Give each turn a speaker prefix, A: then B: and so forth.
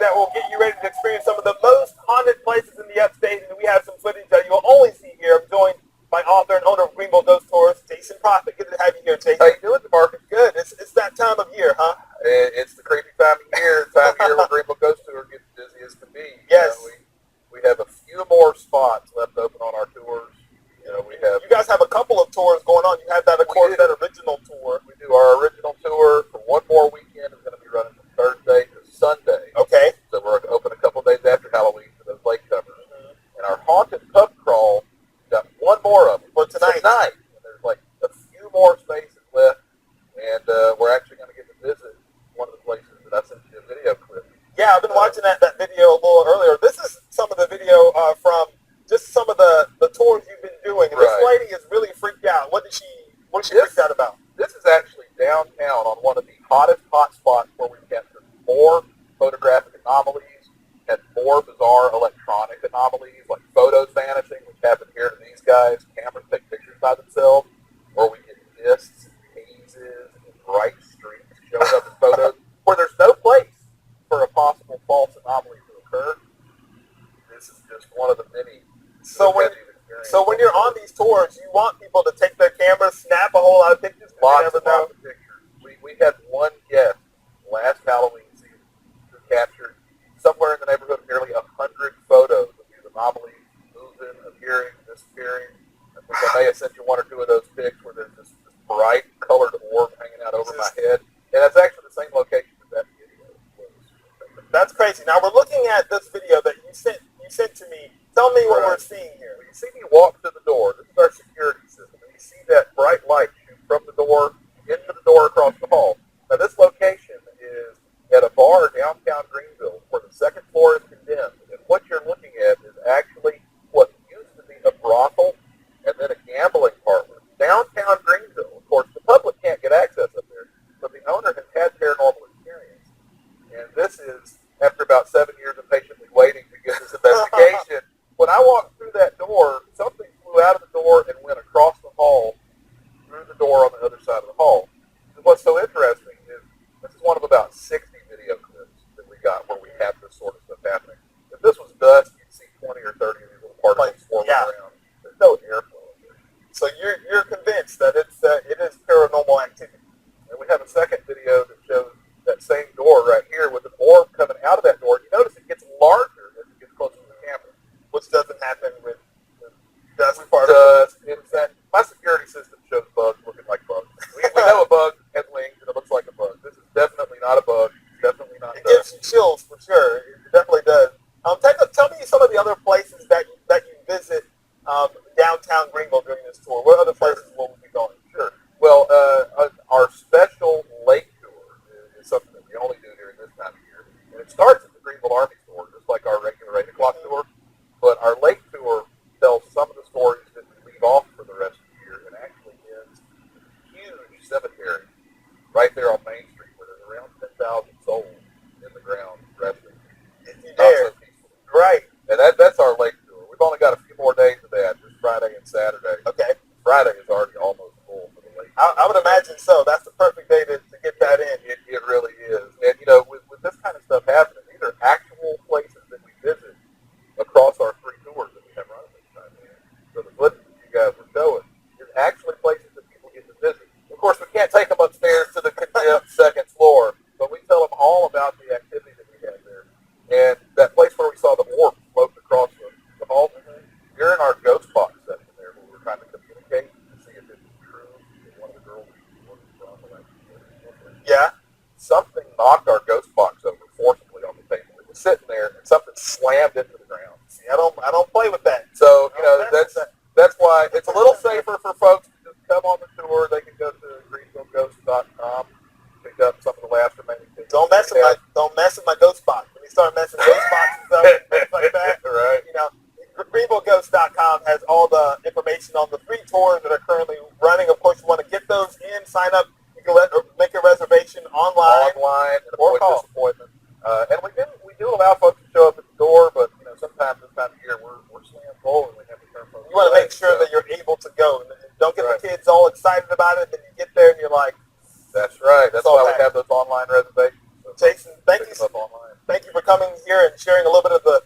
A: that will get you ready to experience some of the most haunted places in the upstate, and we have some footage that you'll only see here. I'm joined by author and owner of Greenville Ghost Tours, Jason Profit. Good to have you here, Jason.
B: How you doing, Marcus?
A: Good. It's that time of year, huh?
B: It's the creepy time of year. Time of year where Greenville Ghost Tour gets busy as can be.
A: Yes.
B: We have a few more spots left open on our tours.
A: You guys have a couple of tours going on. You have that, of course, that original tour.
B: We do our original tour for one more weekend. It's going to be running from Thursday to Sunday.
A: Okay.
B: So we're going to open a couple days after Halloween for those lake covers. Mm-hmm. And our haunted pub crawl, we've got one more of them for tonight. And there's like a few more spaces left. And we're actually going to get to visit one of the places that I sent you a video clip.
A: Yeah, I've been watching that video a little earlier. This is some of the video from just some of the tours you've been doing. And This lady is really freaked out. What is she freaked out about?
B: This is actually downtown on one of the hottest hot spots where we've captured more photographic anomalies and more bizarre electronic anomalies, like photos vanishing, which happen here to these guys. Cameras take pictures by themselves, or we get mists and hazes and bright streaks showing up in photos where there's no place for a possible false anomaly to occur. This is just one of the many.
A: So when you're on these tours, you want people to take their cameras, snap a whole lot of pictures.
B: Lots of pictures. We had one guest last Halloween season who captured somewhere in the neighborhood of nearly 100 photos of these anomalies, moving, appearing, disappearing. I think I may have sent you one or two of those pics where there's this bright colored orb hanging out over my head. And that's actually the same location that video was.
A: That's crazy. Now we're looking at this video that you sent to me. Tell me what we're seeing here.
B: Well, you see me walk to the door. This is our security system. And you see that bright light shoot from the door into the door across the hall. Now, this location is at a bar downtown Greenville where the second floor is condemned. And what you're looking at is actually what used to be a brothel and then a gambling parlor. Downtown Greenville. Of course, the public can't get access up there, but the owner has had paranormal experience. And this is after about 7 years of patiently waiting to get this investigation. When I walked through that door, something flew out of the door and went across the hall through the door on the other side of the hall. And what's so interesting is this is one of about 60 video clips that we got where we have this sort of stuff happening. If this was dust, you'd see 20 or 30 of these little particles swirling around. There's no airflow in there.
A: So you're convinced that it is paranormal activity.
B: And we have a second video that shows that same door right here with an orb coming out of that door. You notice it gets larger as it gets closer to the camera.
A: Which doesn't happen with dust.
B: My security system shows bugs looking like bugs. We know a bug has wings and it looks like a bug. This is definitely not a bug. It's definitely not
A: It
B: dust.
A: gives you chills for sure. It definitely does. Tell me some of the other places that you visit downtown Greenville during this tour. What other places will we be going?
B: Sure. Well, our special lake tour is something that we only do during this time of year. And it starts at the Greenville Army store, just like our regular 8 o'clock tour. But our lake tour tells some of the stories that we leave off for the rest of the year and actually ends in a huge cemetery right there on Main Street where there's around 10,000 souls in the ground resting.
A: If you dare. Right.
B: And that's our lake tour. We've only got a few more days of that, this Friday and Saturday.
A: Okay.
B: Friday is already almost full for the lake tour.
A: I would imagine so. That's the perfect day to get that in.
B: It really is. And, with this kind of stuff happening, these are actual places that we visit across our 3 tours that we have running this time of year. So the footage that you guys were showing is actually places that people get to visit. Of course, we can't take them upstairs to the condemned second floor, but we tell them all about the activity that we had there. And that place where we saw the orb float across the hall, you're in our ghost box section there where we were trying to communicate to see if it was true that one of the girls was from the lake.
A: Yeah.
B: Something knocked our ghost box over forcibly on the table. It was sitting there, and something slammed into the ground.
A: See, I don't play with that.
B: So that's why it's a little safer for folks to just come on the tour. They can go to greenvilleghost.com, pick up some of the last remaining things.
A: Don't mess with my ghost box. When you start messing with ghost boxes up, things like that.
B: Right.
A: greenvilleghost.com has all the information on the 3 tours that are currently running. Of course, you want to get those in, sign up. You can make a reservation online
B: or call. And we do allow folks to show up at the door, but sometimes this time of year we're slammed full and we have to turn folks.
A: You want to make sure that you're able to go. Don't get the kids all excited about it, then you get there and you're like,
B: that's right. That's why we have those online reservations. So
A: Jason, thank you for coming sharing a little bit of the